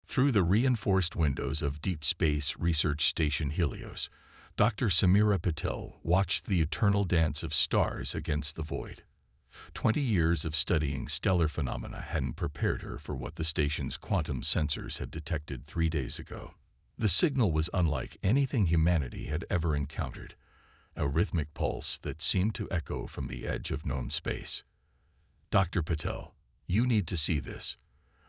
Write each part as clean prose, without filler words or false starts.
Through the reinforced windows of Deep Space Research Station Helios, Dr. Samira Patel watched the eternal dance of stars against the void. 20 years of studying stellar phenomena hadn't prepared her for what the station's quantum sensors had detected 3 days ago. The signal was unlike anything humanity had ever encountered, a rhythmic pulse that seemed to echo from the edge of known space. "Dr. Patel, you need to see this."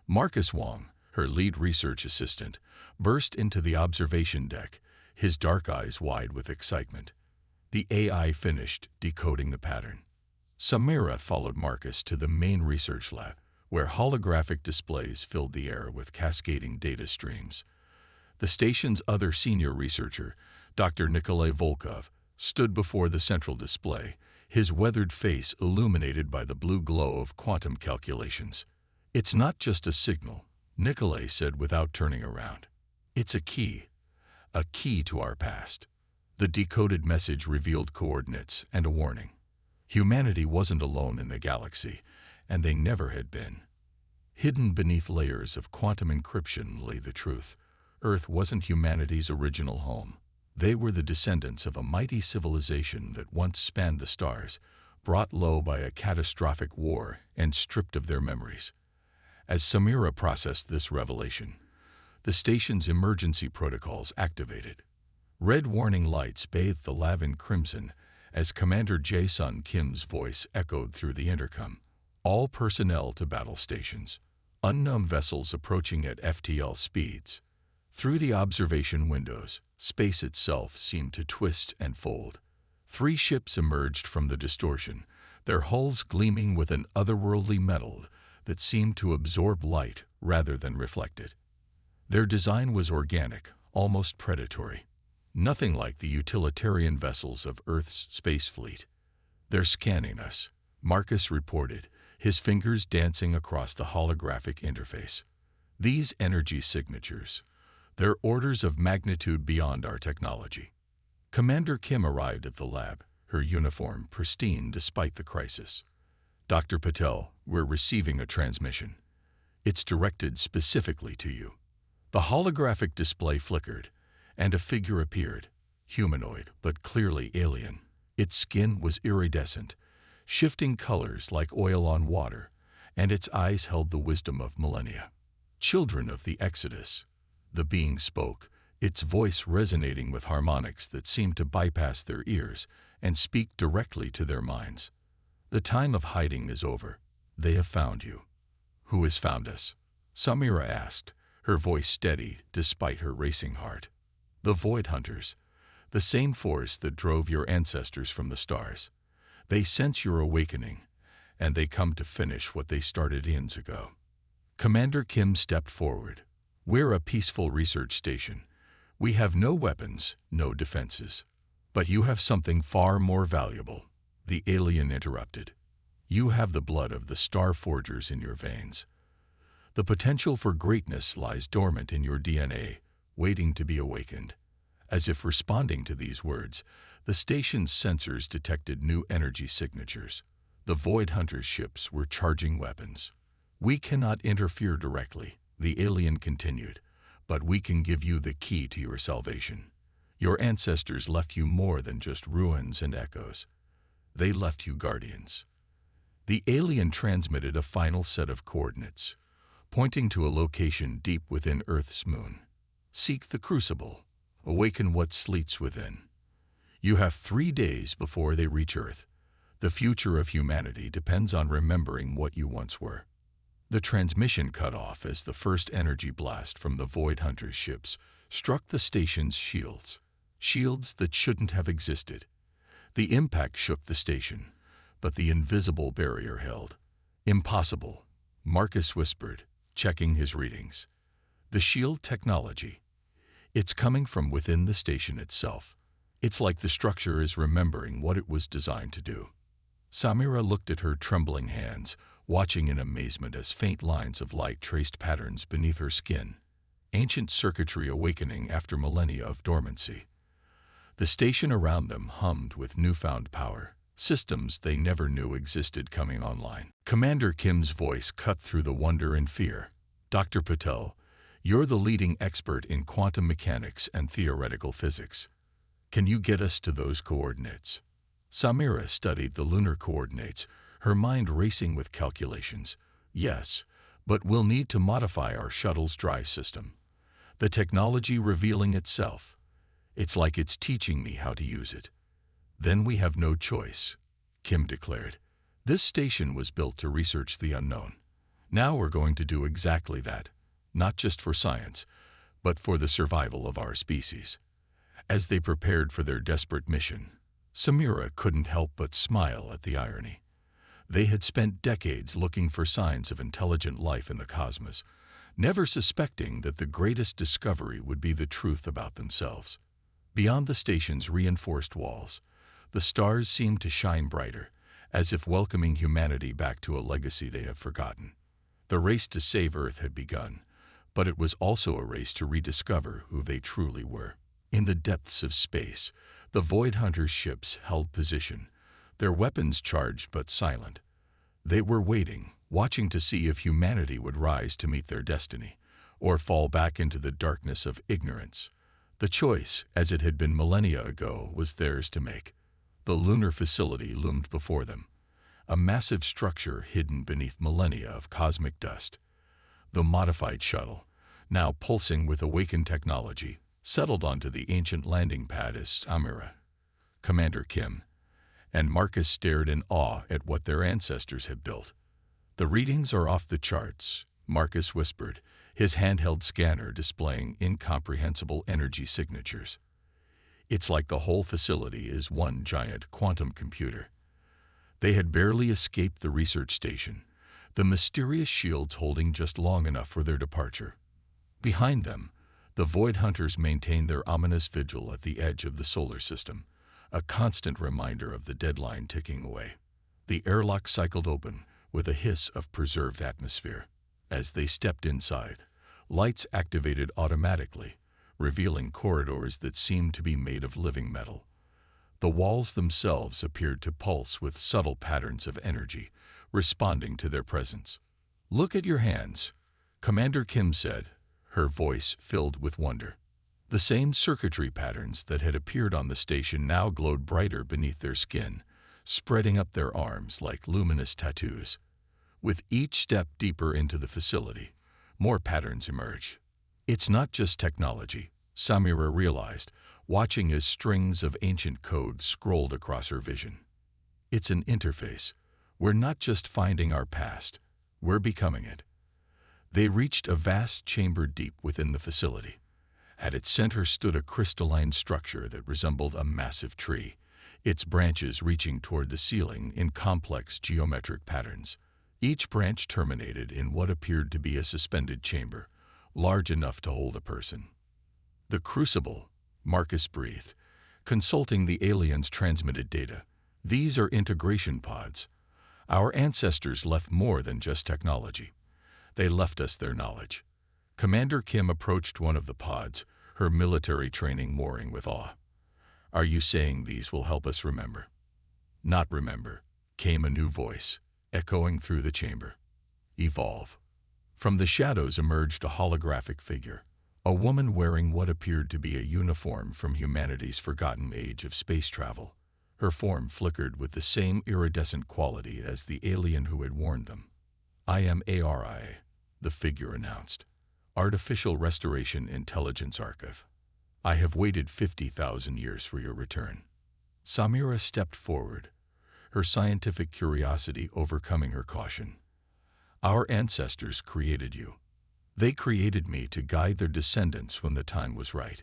Marcus Wong, her lead research assistant, burst into the observation deck, his dark eyes wide with excitement. The AI finished decoding the pattern. Samira followed Marcus to the main research lab, where holographic displays filled the air with cascading data streams. The station's other senior researcher, Dr. Nikolai Volkov, stood before the central display, his weathered face illuminated by the blue glow of quantum calculations. "It's not just a signal," Nikolai said without turning around. "It's a key to our past." The decoded message revealed coordinates and a warning. Humanity wasn't alone in the galaxy, and they never had been. Hidden beneath layers of quantum encryption lay the truth. Earth wasn't humanity's original home. They were the descendants of a mighty civilization that once spanned the stars, brought low by a catastrophic war and stripped of their memories. As Samira processed this revelation, the station's emergency protocols activated. Red warning lights bathed the lab in crimson as Commander Jae-sun Kim's voice echoed through the intercom. "All personnel to battle stations. Unknown vessels approaching at FTL speeds." Through the observation windows, space itself seemed to twist and fold. 3 ships emerged from the distortion, their hulls gleaming with an otherworldly metal that seemed to absorb light rather than reflect it. Their design was organic, almost predatory. Nothing like the utilitarian vessels of Earth's space fleet. "They're scanning us," Marcus reported, his fingers dancing across the holographic interface. "These energy signatures, they're orders of magnitude beyond our technology." Commander Kim arrived at the lab, her uniform pristine despite the crisis. "Dr. Patel, we're receiving a transmission. It's directed specifically to you." The holographic display flickered, and a figure appeared, humanoid but clearly alien. Its skin was iridescent, shifting colors like oil on water, and its eyes held the wisdom of millennia. "Children of the Exodus," the being spoke, its voice resonating with harmonics that seemed to bypass their ears and speak directly to their minds. "The time of hiding is over. They have found you." "Who has found us?" Samira asked, her voice steady despite her racing heart. "The Void Hunters, the same force that drove your ancestors from the stars. They sense your awakening, and they come to finish what they started eons ago." Commander Kim stepped forward. "We're a peaceful research station. We have no weapons, no defenses. But you have something far more valuable," the alien interrupted. "You have the blood of the Star Forgers in your veins. The potential for greatness lies dormant in your DNA, waiting to be awakened." As if responding to these words, the station's sensors detected new energy signatures. The Void Hunters' ships were charging weapons. "We cannot interfere directly," the alien continued, "but we can give you the key to your salvation. Your ancestors left you more than just ruins and echoes. They left you guardians." The alien transmitted a final set of coordinates, pointing to a location deep within Earth's moon. "Seek the crucible. Awaken what sleeps within. You have 3 days before they reach Earth. The future of humanity depends on remembering what you once were." The transmission cut off as the first energy blast from the Void Hunters' ships struck the station's shields. Shields that shouldn't have existed. The impact shook the station, but the invisible barrier held. "Impossible," Marcus whispered, checking his readings. "The shield technology. It's coming from within the station itself. It's like the structure is remembering what it was designed to do." Samira looked at her trembling hands, watching in amazement as faint lines of light traced patterns beneath her skin. Ancient circuitry awakening after millennia of dormancy. The station around them hummed with newfound power, systems they never knew existed coming online. Commander Kim's voice cut through the wonder and fear. "Dr. Patel, You're the leading expert in quantum mechanics and theoretical physics. Can you get us to those coordinates? Samira studied the lunar coordinates, her mind racing with calculations. Yes, but we'll need to modify our shuttle's drive system. The technology revealing itself. It's like it's teaching me how to use it. Then we have no choice, Kim declared. This station was built to research the unknown. Now we're going to do exactly that, not just for science, but for the survival of our species. As they prepared for their desperate mission, Samira couldn't help but smile at the irony. They had spent decades looking for signs of intelligent life in the cosmos, never suspecting that the greatest discovery would be the truth about themselves. Beyond the station's reinforced walls, the stars seemed to shine brighter, as if welcoming humanity back to a legacy they have forgotten. The race to save Earth had begun, but it was also a race to rediscover who they truly were. In the depths of space, the Void Hunters' ships held position, their weapons charged but silent. They were waiting, watching to see if humanity would rise to meet their destiny, or fall back into the darkness of ignorance. The choice, as it had been millennia ago, was theirs to make. The lunar facility loomed before them, a massive structure hidden beneath millennia of cosmic dust. The modified shuttle, now pulsing with awakened technology, settled onto the ancient landing pad as Samira, Commander Kim, and Marcus stared in awe at what their ancestors had built. "The readings are off the charts," Marcus whispered, his handheld scanner displaying incomprehensible energy signatures. "It's like the whole facility is one giant quantum computer." They had barely escaped the research station, the mysterious shields holding just long enough for their departure. Behind them, the Void Hunters maintained their ominous vigil at the edge of the solar system, a constant reminder of the deadline ticking away. The airlock cycled open with a hiss of preserved atmosphere. As they stepped inside, lights activated automatically, revealing corridors that seemed to be made of living metal. The walls themselves appeared to pulse with subtle patterns of energy, responding to their presence. "Look at your hands," Commander Kim said, her voice filled with wonder. The same circuitry patterns that had appeared on the station now glowed brighter beneath their skin, spreading up their arms like luminous tattoos. With each step deeper into the facility, more patterns emerged. It's not just technology, Samira realized, watching as strings of ancient code scrolled across her vision. It's an interface. We're not just finding our past, we're becoming it. They reached a vast chamber deep within the facility. At its center stood a crystalline structure that resembled a massive tree, its branches reaching toward the ceiling in complex geometric patterns. Each branch terminated in what appeared to be a suspended chamber, large enough to hold a person. "The Crucible," Marcus breathed, consulting the aliens' transmitted data. "These are integration pods. Our ancestors left more than just technology. They left us their knowledge." Commander Kim approached one of the pods, her military training mooring with awe. "Are you saying these will help us remember?" "Not remember," came a new voice, echoing through the chamber. "Evolve." From the shadows emerged a holographic figure, a woman wearing what appeared to be a uniform from humanity's forgotten age of space travel. Her form flickered with the same iridescent quality as the alien who had warned them. "I am ARI," the figure announced. "Artificial Restoration Intelligence Archive. I have waited 50,000 years for your return." Samira stepped forward, her scientific curiosity overcoming her caution. "Our ancestors created you. They created me to guide their descendants when the time was right.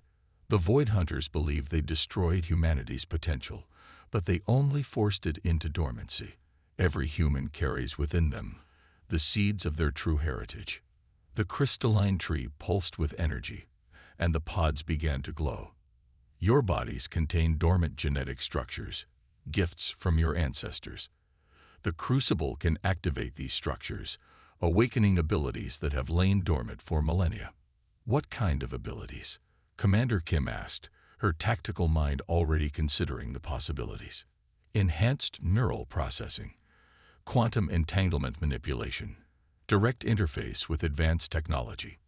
The Void Hunters believed they destroyed humanity's potential, but they only forced it into dormancy. Every human carries within them the seeds of their true heritage." The crystalline tree pulsed with energy, and the pods began to glow. "Your bodies contain dormant genetic structures, gifts from your ancestors. The Crucible can activate these structures, awakening abilities that have lain dormant for millennia." "What kind of abilities?" Commander Kim asked, her tactical mind already considering the possibilities. "Enhanced neural processing, quantum entanglement manipulation, direct interface with advanced technology.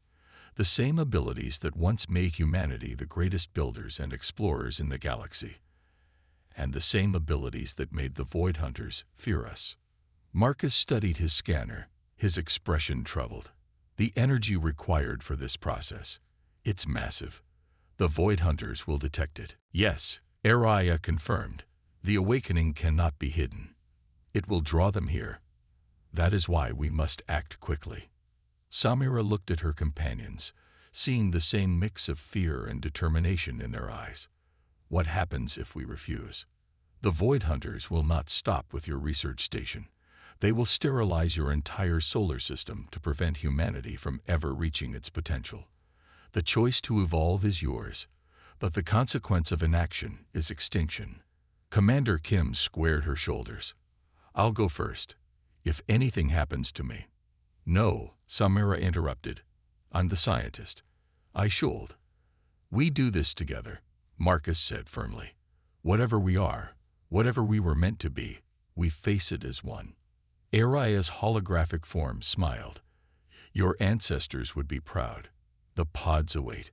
The same abilities that once made humanity the greatest builders and explorers in the galaxy. And the same abilities that made the Void Hunters fear us. Marcus studied his scanner, his expression troubled. The energy required for this process, it's massive. The Void Hunters will detect it. Yes, Araya confirmed. The awakening cannot be hidden. It will draw them here. That is why we must act quickly. Samira looked at her companions, seeing the same mix of fear and determination in their eyes. What happens if we refuse? The Void Hunters will not stop with your research station. They will sterilize your entire solar system to prevent humanity from ever reaching its potential. The choice to evolve is yours, but the consequence of inaction is extinction. Commander Kim squared her shoulders. I'll go first, if anything happens to me. No, Samira interrupted. I'm the scientist. I should. We do this together, Marcus said firmly. Whatever we are, whatever we were meant to be, we face it as one. Araya's holographic form smiled. Your ancestors would be proud. The pods await.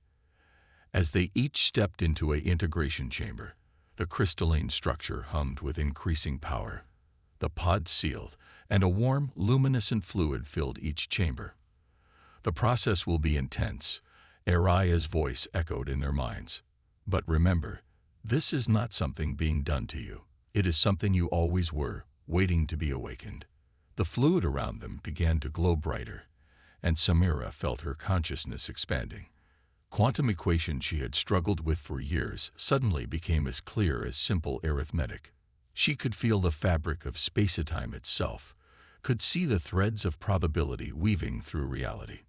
As they each stepped into an integration chamber, the crystalline structure hummed with increasing power. The pods sealed, and a warm, luminescent fluid filled each chamber. The process will be intense, Araya's voice echoed in their minds. But remember, this is not something being done to you. It is something you always were, waiting to be awakened. The fluid around them began to glow brighter, and Samira felt her consciousness expanding. Quantum equations she had struggled with for years suddenly became as clear as simple arithmetic. She could feel the fabric of space-time itself, could see the threads of probability weaving through reality.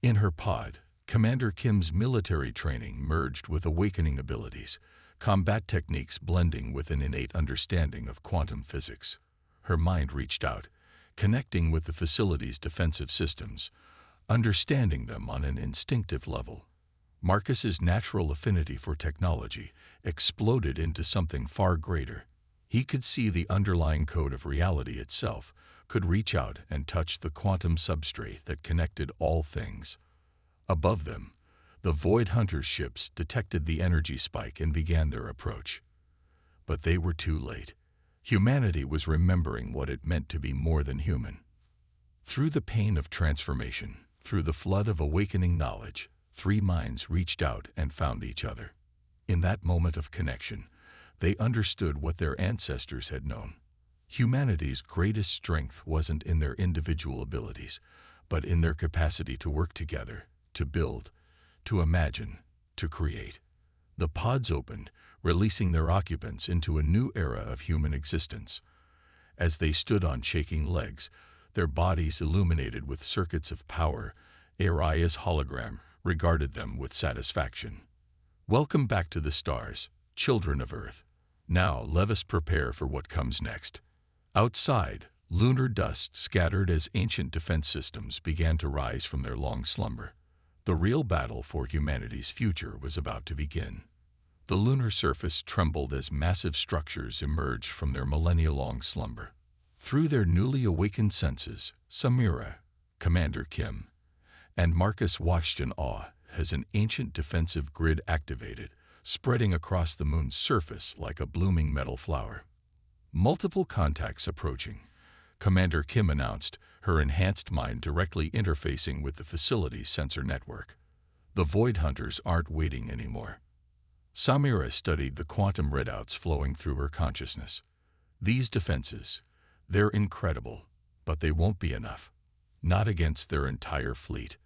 In her pod, Commander Kim's military training merged with awakening abilities, combat techniques blending with an innate understanding of quantum physics. Her mind reached out, connecting with the facility's defensive systems, understanding them on an instinctive level. Marcus's natural affinity for technology exploded into something far greater. He could see the underlying code of reality itself, could reach out and touch the quantum substrate that connected all things. Above them, the Void Hunters' ships detected the energy spike and began their approach. But they were too late. Humanity was remembering what it meant to be more than human. Through the pain of transformation, through the flood of awakening knowledge, three minds reached out and found each other. In that moment of connection, they understood what their ancestors had known. Humanity's greatest strength wasn't in their individual abilities, but in their capacity to work together, to build, to imagine, to create. The pods opened, releasing their occupants into a new era of human existence. As they stood on shaking legs, their bodies illuminated with circuits of power, Araya's hologram regarded them with satisfaction. Welcome back to the stars, children of Earth. Now let us prepare for what comes next. Outside, lunar dust scattered as ancient defense systems began to rise from their long slumber. The real battle for humanity's future was about to begin. The lunar surface trembled as massive structures emerged from their millennia-long slumber. Through their newly awakened senses, Samira, Commander Kim, and Marcus watched in awe as an ancient defensive grid activated, spreading across the moon's surface like a blooming metal flower. Multiple contacts approaching, Commander Kim announced, her enhanced mind directly interfacing with the facility's sensor network. The Void Hunters aren't waiting anymore. Samira studied the quantum readouts flowing through her consciousness. These defenses, they're incredible, but they won't be enough. Not against their entire fleet.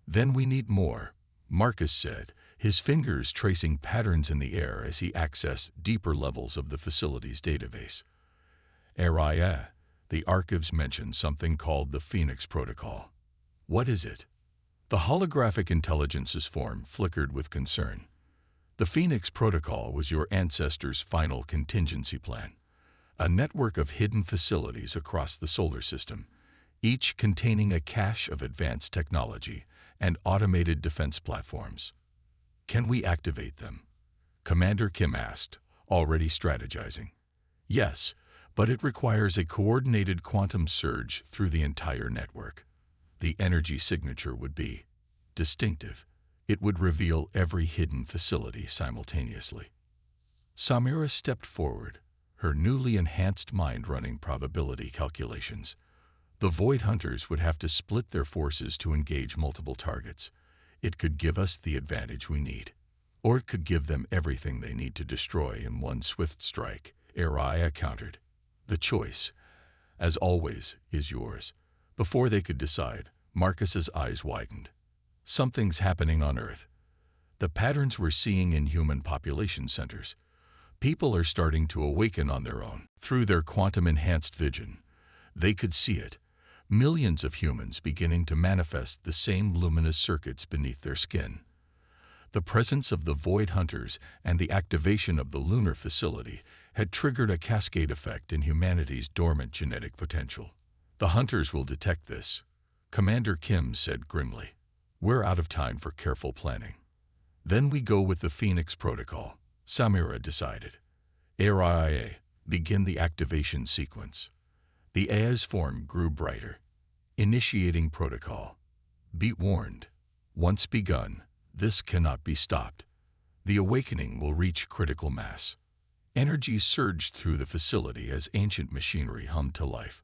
Then we need more, Marcus said, his fingers tracing patterns in the air as he accessed deeper levels of the facility's database. Araya, the archives mentioned something called the Phoenix Protocol. What is it? The holographic intelligence's form flickered with concern. The Phoenix Protocol was your ancestors' final contingency plan, a network of hidden facilities across the solar system, each containing a cache of advanced technology and automated defense platforms. Can we activate them? Commander Kim asked, already strategizing. Yes, but it requires a coordinated quantum surge through the entire network. The energy signature would be distinctive. It would reveal every hidden facility simultaneously. Samira stepped forward, her newly enhanced mind running probability calculations. The Void Hunters would have to split their forces to engage multiple targets. It could give us the advantage we need, or it could give them everything they need to destroy in one swift strike, Araya countered. The choice, as always, is yours. Before they could decide, Marcus's eyes widened. Something's happening on Earth. The patterns we're seeing in human population centers. People are starting to awaken on their own, through their quantum-enhanced vision. They could see it. Millions of humans beginning to manifest the same luminous circuits beneath their skin. The presence of the Void Hunters and the activation of the lunar facility had triggered a cascade effect in humanity's dormant genetic potential. The Hunters will detect this, Commander Kim said grimly. We're out of time for careful planning. Then we go with the Phoenix Protocol, Samira decided. ARIA, begin the activation sequence. The Aya's form grew brighter. Initiating protocol. Be warned. Once begun, this cannot be stopped. The awakening will reach critical mass. Energy surged through the facility as ancient machinery hummed to life.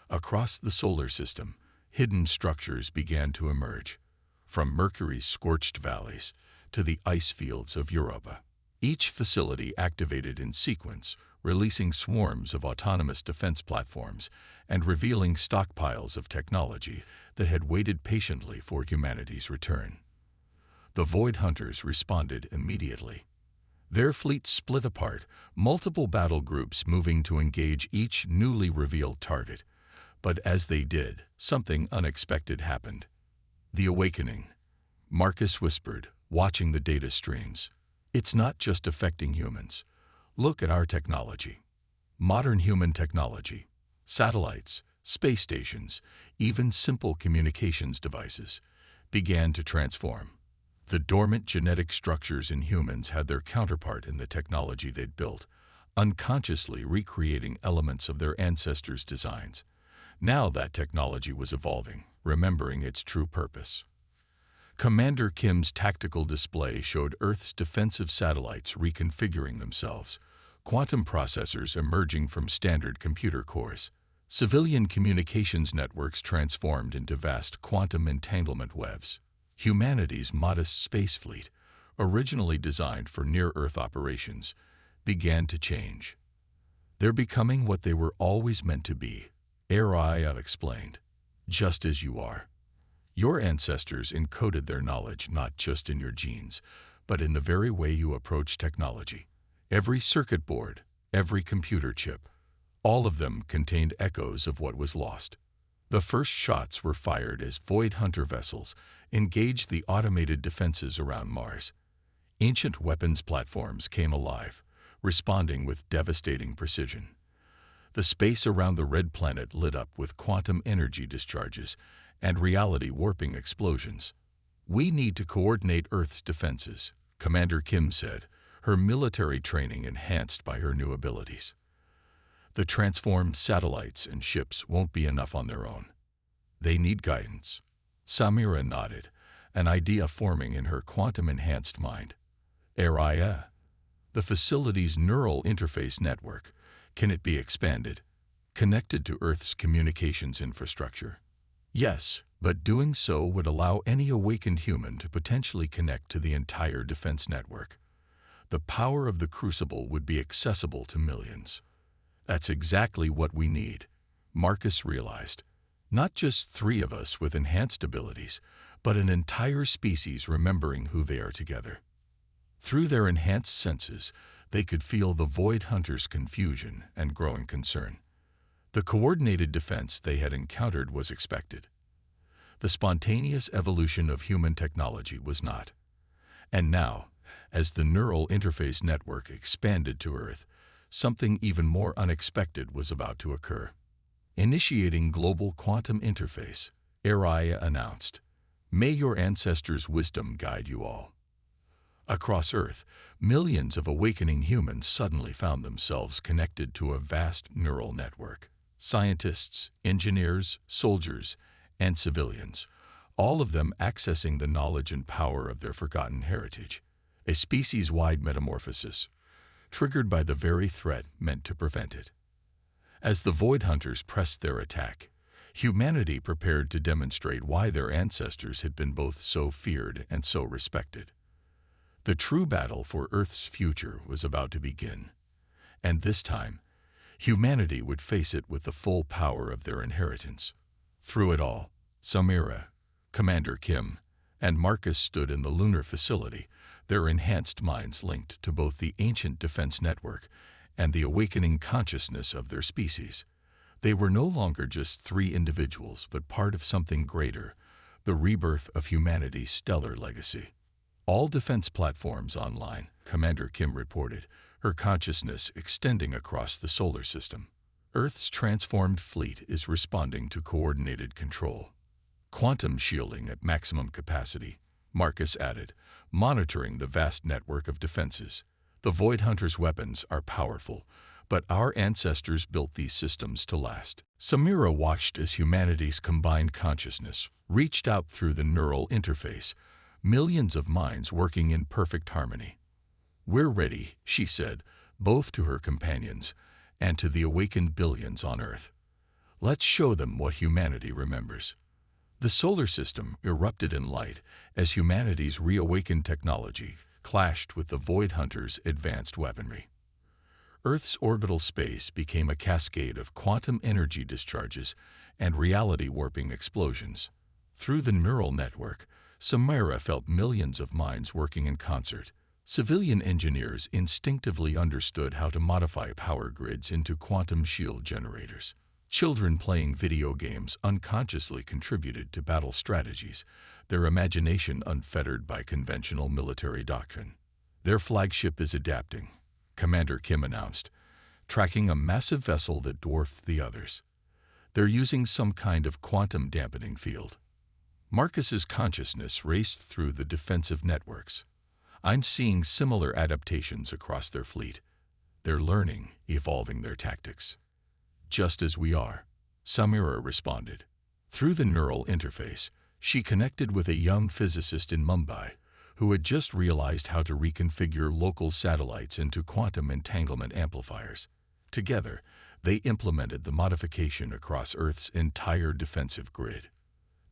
Across the solar system, hidden structures began to emerge, from Mercury's scorched valleys to the ice fields of Europa. Each facility activated in sequence, releasing swarms of autonomous defense platforms and revealing stockpiles of technology that had waited patiently for humanity's return. The Void Hunters responded immediately. Their fleet split apart, multiple battle groups moving to engage each newly revealed target. But as they did, something unexpected happened. The awakening, Marcus whispered, watching the data streams. It's not just affecting humans. Look at our technology. Modern human technology, satellites, space stations, even simple communications devices, began to transform. The dormant genetic structures in humans had their counterpart in the technology they'd built, unconsciously recreating elements of their ancestors' designs. Now that technology was evolving, remembering its true purpose. Commander Kim's tactical display showed Earth's defensive satellites reconfiguring themselves, quantum processors emerging from standard computer cores. Civilian communications networks transformed into vast quantum entanglement webs. Humanity's modest space fleet, originally designed for near-Earth operations, began to change. They're becoming what they were always meant to be, Araya explained, just as you are. Your ancestors encoded their knowledge not just in your genes, but in the very way you approach technology. Every circuit board, every computer chip, all of them contained echoes of what was lost. The first shots were fired as Void Hunter vessels engaged the automated defenses around Mars. Ancient weapons platforms came alive, responding with devastating precision. The space around the red planet lit up with quantum energy discharges and reality-warping explosions. We need to coordinate Earth's defenses, Commander Kim said, her military training enhanced by her new abilities. The transformed satellites and ships won't be enough on their own. They need guidance. Samira nodded, an idea forming in her quantum-enhanced mind. Araya, the facility's neural interface network, can it be expanded, connected to Earth's communications infrastructure? Yes, but doing so would allow any awakened human to potentially connect to the entire defense network. The power of the Crucible would be accessible to millions. That's exactly what we need, Marcus realized. Not just 3 of us with enhanced abilities, but an entire species remembering who they are together. Through their enhanced senses, they could feel the Void Hunters' confusion and growing concern. The coordinated defense they had encountered was expected. The spontaneous evolution of human technology was not. And now, as the neural interface network expanded to Earth, something even more unexpected was about to occur. Initiating global quantum interface, Araya announced, "May your ancestors' wisdom guide you all." Across Earth, millions of awakening humans suddenly found themselves connected to a vast neural network. Scientists, engineers, soldiers, and civilians, all of them accessing the knowledge and power of their forgotten heritage. A species-wide metamorphosis, triggered by the very threat meant to prevent it. As the Void Hunters pressed their attack, humanity prepared to demonstrate why their ancestors had been both so feared and so respected. The true battle for Earth's future was about to begin, and this time, humanity would face it with the full power of their inheritance. Through it all, Samira, Commander Kim, and Marcus stood in the lunar facility, their enhanced minds linked to both the ancient defense network and the awakening consciousness of their species. They were no longer just three individuals, but part of something greater, the rebirth of humanity's stellar legacy. All defense platforms online, Commander Kim reported, her consciousness extending across the solar system. Earth's transformed fleet is responding to coordinated control. Quantum shielding at maximum capacity, Marcus added, monitoring the vast network of defenses. The Void Hunters' weapons are powerful, but our ancestors built these systems to last. Samira watched as humanity's combined consciousness reached out through the neural interface, millions of minds working in perfect harmony. "We're ready," she said, both to her companions and to the awakened billions on Earth. "Let's show them what humanity remembers." The solar system erupted in light as humanity's reawakened technology clashed with the Void Hunters' advanced weaponry. Earth's orbital space became a cascade of quantum energy discharges and reality-warping explosions. Through the neural network, Samira felt millions of minds working in concert. Civilian engineers instinctively understood how to modify power grids into quantum shield generators. Children playing video games unconsciously contributed to battle strategies, their imagination unfettered by conventional military doctrine. "Their flagship is adapting," Commander Kim announced, tracking a massive vessel that dwarfed the others. "They're using some kind of quantum dampening field." Marcus's consciousness raced through the defensive networks. "I'm seeing similar adaptations across their fleet. They're learning, evolving their tactics." "Just as we are," Samira responded. Through the neural interface, she connected with a young physicist in Mumbai who had just realized how to reconfigure local satellites into quantum entanglement amplifiers. Together, they implemented the modification across Earth's entire defensive grid.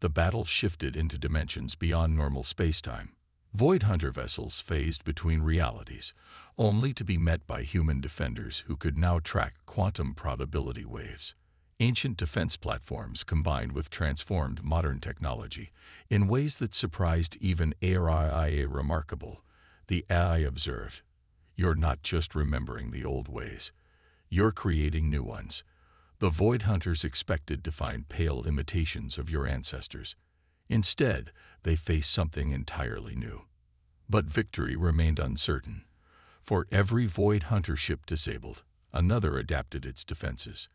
The battle shifted into dimensions beyond normal spacetime. Void Hunter vessels phased between realities, only to be met by human defenders who could now track quantum probability waves. Ancient defense platforms combined with transformed modern technology in ways that surprised even AI. Remarkable, the AI observed. "You're not just remembering the old ways. You're creating new ones. The Void Hunters expected to find pale imitations of your ancestors. Instead, they faced something entirely new." But victory remained uncertain. For every Void Hunter ship disabled, another adapted its defenses.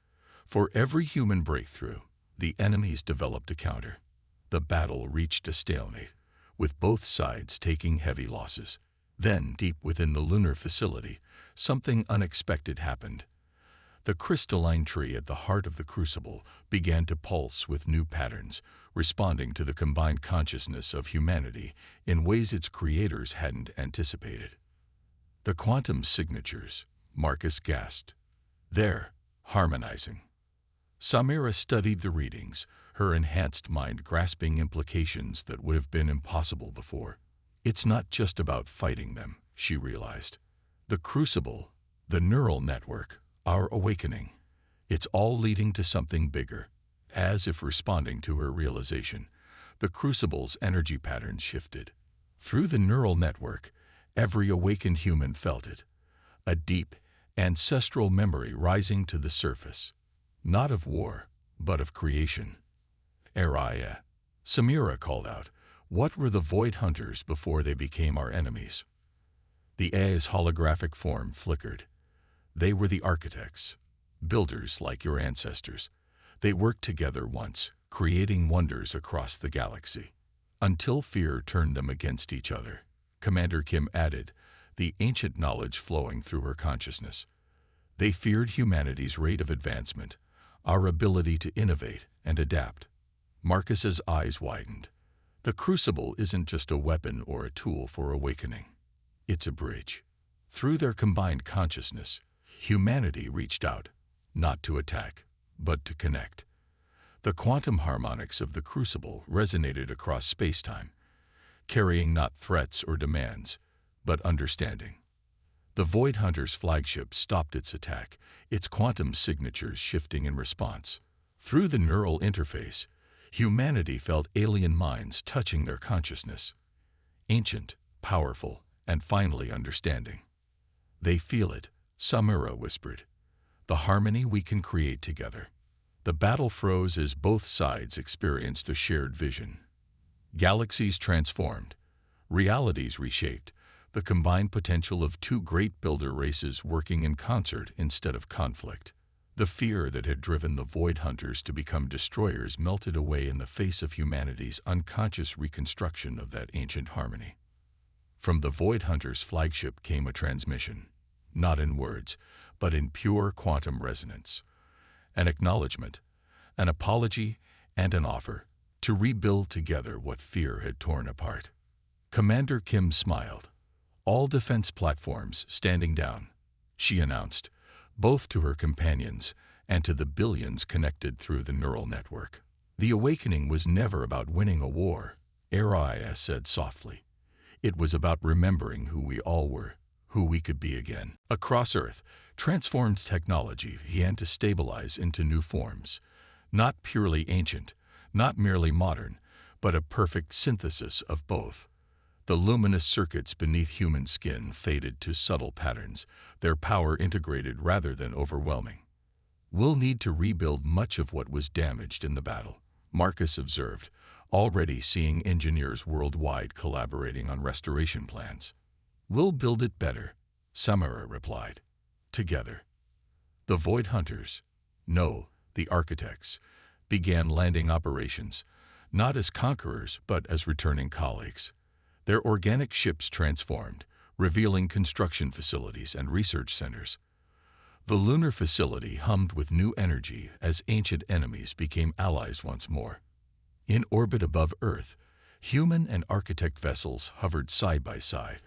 For every human breakthrough, the enemies developed a counter. The battle reached a stalemate, with both sides taking heavy losses. Then, deep within the lunar facility, something unexpected happened. The crystalline tree at the heart of the crucible began to pulse with new patterns, responding to the combined consciousness of humanity in ways its creators hadn't anticipated. "The quantum signatures," Marcus gasped. "They're harmonizing." Samira studied the readings, her enhanced mind grasping implications that would have been impossible before. "It's not just about fighting them," she realized. "The crucible, the neural network, our awakening, it's all leading to something bigger." As if responding to her realization, the crucible's energy patterns shifted. Through the neural network, every awakened human felt it, a deep, ancestral memory rising to the surface. Not of war, but of creation. "Araya," Samira called out. "What were the Void Hunters before they became our enemies?" The AI's holographic form flickered. "They were the architects, builders like your ancestors. They worked together once, creating wonders across the galaxy. Until fear turned them against each other," Commander Kim added, the ancient knowledge flowing through her consciousness. "They feared humanity's rate of advancement, our ability to innovate and adapt." Marcus's eyes widened. The crucible isn't just a weapon or a tool for awakening. It's a bridge. Through their combined consciousness, humanity reached out, not to attack, but to connect. The quantum harmonics of the crucible resonated across space-time, carrying not threats or demands, but understanding. The Void Hunter's flagship stopped its attack, its quantum signatures shifting in response. Through the neural interface, humanity felt alien minds touching their consciousness. Ancient, powerful, and finally understanding. "They feel it," Samira whispered. "The harmony we can create together." The battle froze as both sides experienced a shared vision. Galaxies transformed, realities reshaped, the combined potential of two great builder races working in concert instead of conflict. The fear that had driven the Void Hunters to become destroyers melted away in the face of humanity's unconscious reconstruction of that ancient harmony. From the Void Hunter's flagship came a transmission, not in words, but in pure quantum resonance. An acknowledgement, an apology, and an offer to rebuild together what fear had torn apart. Commander Kim smiled. "All defense platforms standing down," she announced, both to her companions and to the billions connected through the neural network. "The awakening was never about winning a war," Arias said softly. "It was about remembering who we all were, who we could be again." Across Earth, transformed technology began to stabilize into new forms, not purely ancient, not merely modern, but a perfect synthesis of both. The luminous circuits beneath human skin faded to subtle patterns, their power integrated rather than overwhelming. "We'll need to rebuild much of what was damaged in the battle," Marcus observed, already seeing engineers worldwide collaborating on restoration plans. "We'll build it better," Samira replied. "Together." The Void Hunters, no, the architects, began landing operations, not as conquerors but as returning colleagues. Their organic ships transformed, revealing construction facilities and research centers. The lunar facility hummed with new energy as ancient enemies became allies once more. In orbit above Earth, human and architect vessels hovered side by side,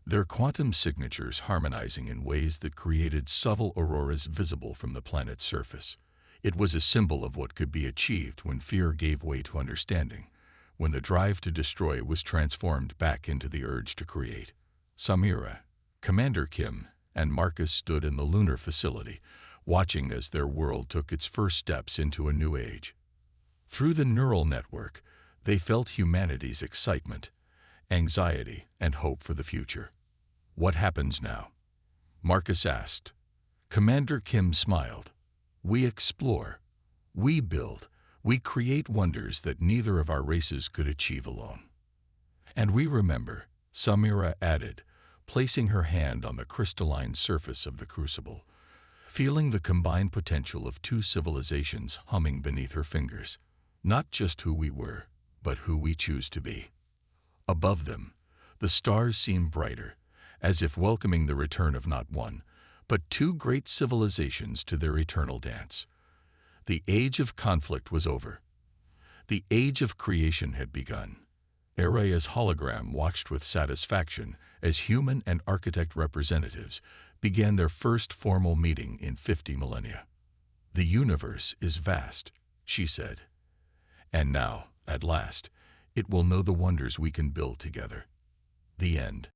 their quantum signatures harmonizing in ways that created subtle auroras visible from the planet's surface. It was a symbol of what could be achieved when fear gave way to understanding, when the drive to destroy was transformed back into the urge to create. Samira, Commander Kim, and Marcus stood in the lunar facility, watching as their world took its first steps into a new age. Through the neural network, they felt humanity's excitement, anxiety, and hope for the future. "What happens now?" Marcus asked. Commander Kim smiled. "We explore. We build. We create wonders that neither of our races could achieve alone." "And we remember," Samira added, placing her hand on the crystalline surface of the crucible, feeling the combined potential of two civilizations humming beneath her fingers. "Not just who we were, but who we choose to be." Above them, the stars seemed brighter, as if welcoming the return of not one, but two great civilizations to their eternal dance. The age of conflict was over. The age of creation had begun. Araya's hologram watched with satisfaction as human and architect representatives began their first formal meeting in 50 millennia. "The universe is vast," she said. "And now, at last, it will know the wonders we can build together." The end.